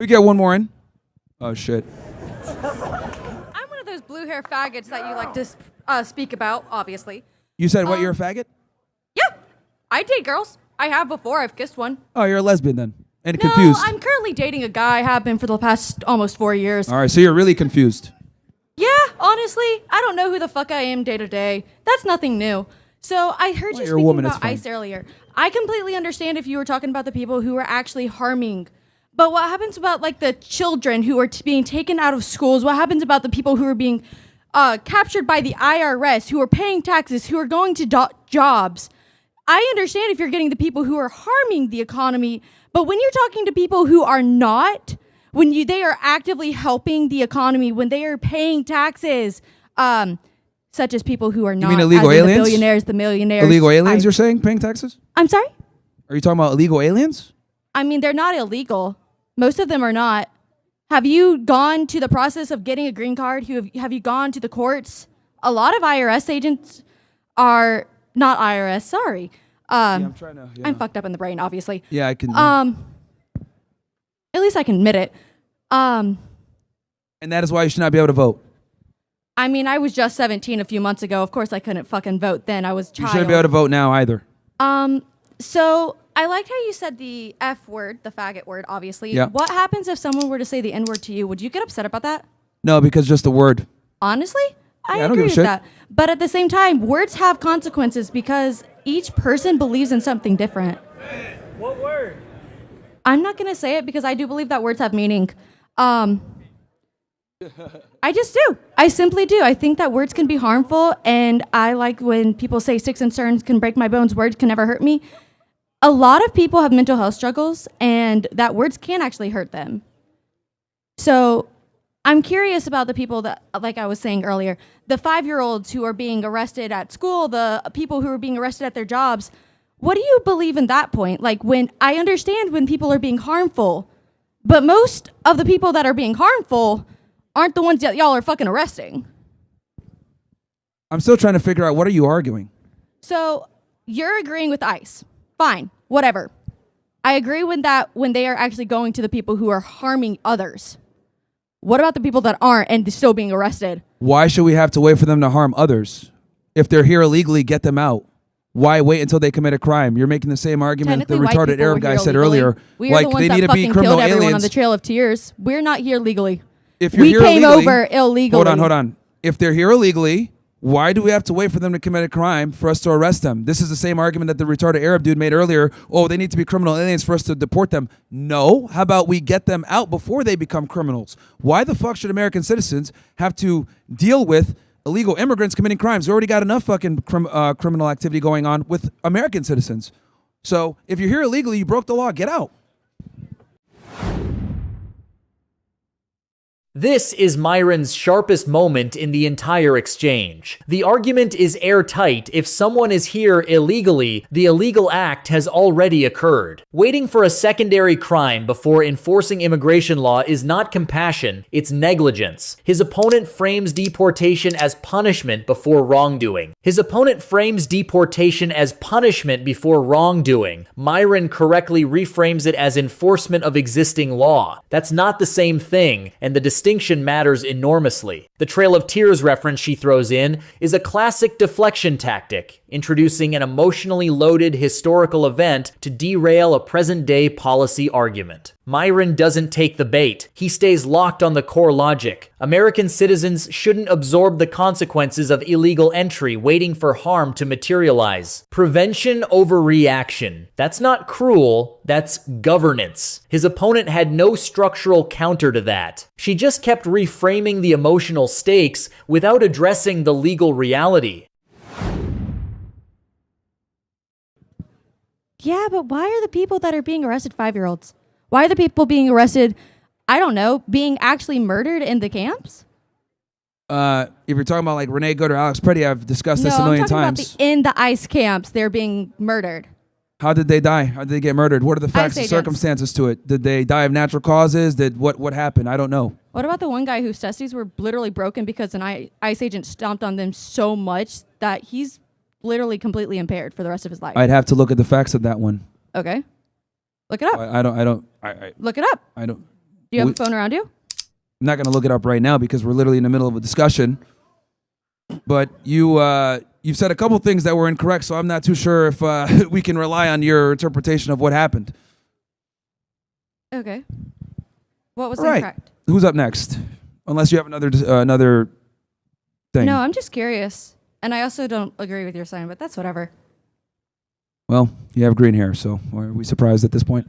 We get one more in. Oh, shit. I'm one of those blue hair faggots that you like to speak about, obviously. You said what, you're a faggot? Yeah, I date girls. I have before. I've kissed one. Oh, you're a lesbian then. And No, confused. I'm currently dating a guy. I have been for the past almost 4 years. All right, so you're really confused. Yeah, honestly, I don't know who the fuck I am day to day. That's nothing new. So I heard you you're a speaking woman, it's about fine. ICE earlier. I completely understand if you were talking about the people who are actually harming. But what happens about like the children who are being taken out of schools? What happens about the people who are being captured by the IRS, who are paying taxes, who are going to jobs? I understand if you're getting the people who are harming the economy, but when you're talking to people who are not, they are actively helping the economy, when they are paying taxes, such as people who are not, mean illegal as in aliens? the billionaires, the millionaires. Illegal aliens, you're saying, paying taxes? I'm sorry? Are you talking about illegal aliens? I mean, they're not illegal. Most of them are not. Have you gone to the process of getting a green card? Have you gone to the courts? A lot of IRS agents are not IRS, sorry. I'm trying to. Yeah. I'm fucked up in the brain, obviously. Yeah, I can. At least I can admit it. And that is why you should not be able to vote. I mean, I was just 17 a few months ago. Of course, I couldn't fucking vote then. I was a child. You shouldn't be able to vote now either. So I liked how you said the F word, the faggot word, obviously. Yeah. What happens if someone were to say the N word to you? Would you get upset about that? No, because just the word. Honestly, I don't agree give a with shit. that. But at the same time, words have consequences because each person believes in something different. What word? I'm not going to say it because I do believe that words have meaning. I just do. I simply do. I think that words can be harmful, and I like when people say sticks and stones can break my bones, words can never hurt me. A lot of people have mental health struggles, and that words can actually hurt them. So I'm curious about the people that, like I was saying earlier, the 5-year-olds who are being arrested at school, the people who are being arrested at their jobs. What do you believe in that point? Like, when I understand when people are being harmful, but most of the people that are being harmful aren't the ones that y'all are fucking arresting. I'm still trying to figure out, what are you arguing? So you're agreeing with ICE. Fine, whatever. I agree with that when they are actually going to the people who are harming others. What about the people that aren't and still being arrested? Why should we have to wait for them to harm others? If they're here illegally, get them out. Why wait until they commit a crime? You're making the same argument the Technically, white retarded people Arab were guy here said illegally. earlier. We are the Like, ones they that need to be fucking criminal killed everyone on aliens. the Trail of Tears. We're not here legally. If you're We here came illegally, over illegally. Hold on. If they're here illegally, why do we have to wait for them to commit a crime for us to arrest them? This is the same argument that the retarded Arab dude made earlier. Oh, they need to be criminal aliens for us to deport them. No. How about we get them out before they become criminals? Why the fuck should American citizens have to deal with illegal immigrants committing crimes? We already got enough fucking criminal activity going on with American citizens. So if you're here illegally, you broke the law. Get out. This is Myron's sharpest moment in the entire exchange. The argument is airtight. If someone is here illegally, the illegal act has already occurred. Waiting for a secondary crime before enforcing immigration law is not compassion, it's negligence. His opponent frames deportation as punishment before wrongdoing. Myron correctly reframes it as enforcement of existing law. That's not the same thing, and the distinction matters enormously. The Trail of Tears reference she throws in is a classic deflection tactic, introducing an emotionally loaded historical event to derail a present-day policy argument. Myron doesn't take the bait. He stays locked on the core logic. American citizens shouldn't absorb the consequences of illegal entry waiting for harm to materialize. Prevention over reaction. That's not cruel, that's governance. His opponent had no structural counter to that. She just kept reframing the emotional stakes without addressing the legal reality. Yeah, but why are the people that are being arrested 5-year-olds? Why are the people being arrested, I don't know, being actually murdered in the camps? If you're talking about like Renee Good or Alex Pretty, I've discussed this a I'm million talking times. about in the ICE camps, they're being murdered. How did they die? How did they get murdered? What are the facts and agents. circumstances to it? Did they die of natural causes? What happened? I don't know. What about the one guy whose testes were literally broken because an ICE agent stomped on them so much that he's literally completely impaired for the rest of his life? I'd have to look at the facts of that one. Okay. Look it up. I don't. Look it up. I don't. Do you have a phone around you? I'm not going to look it up right now because we're literally in the middle of a discussion. But you've said a couple things that were incorrect, so I'm not too sure if we can rely on your interpretation of what happened. Okay. What was All right. incorrect? Who's up next? Unless you have another thing. No, I'm just curious. And I also don't agree with your sign, but that's whatever. Well, you have green hair, so are we surprised at this point?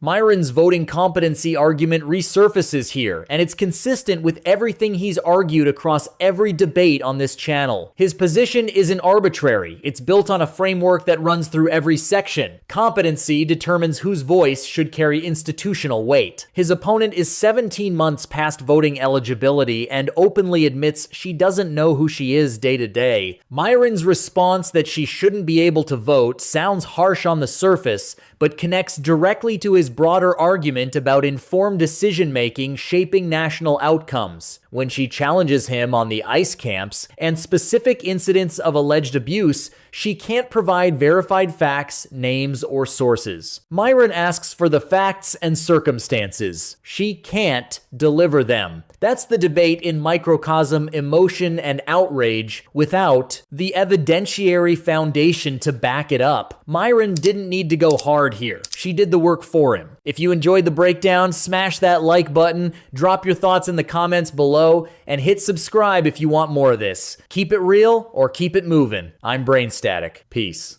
Myron's voting competency argument resurfaces here, and it's consistent with everything he's argued across every debate on this channel. His position isn't arbitrary. It's built on a framework that runs through every section. Competency determines whose voice should carry institutional weight. His opponent is 17 months past voting eligibility and openly admits she doesn't know who she is day to day. Myron's response that she shouldn't be able to vote sounds harsh on the surface, but connects directly to his broader argument about informed decision-making shaping national outcomes. When she challenges him on the ICE camps and specific incidents of alleged abuse, she can't provide verified facts, names, or sources. Myron asks for the facts and circumstances. She can't deliver them. That's the debate in microcosm emotion and outrage without the evidentiary foundation to back it up. Myron didn't need to go hard here. She did the work for him. If you enjoyed the breakdown, smash that like button, drop your thoughts in the comments below, and hit subscribe if you want more of this. Keep it real or keep it moving. I'm Brain Static. Peace.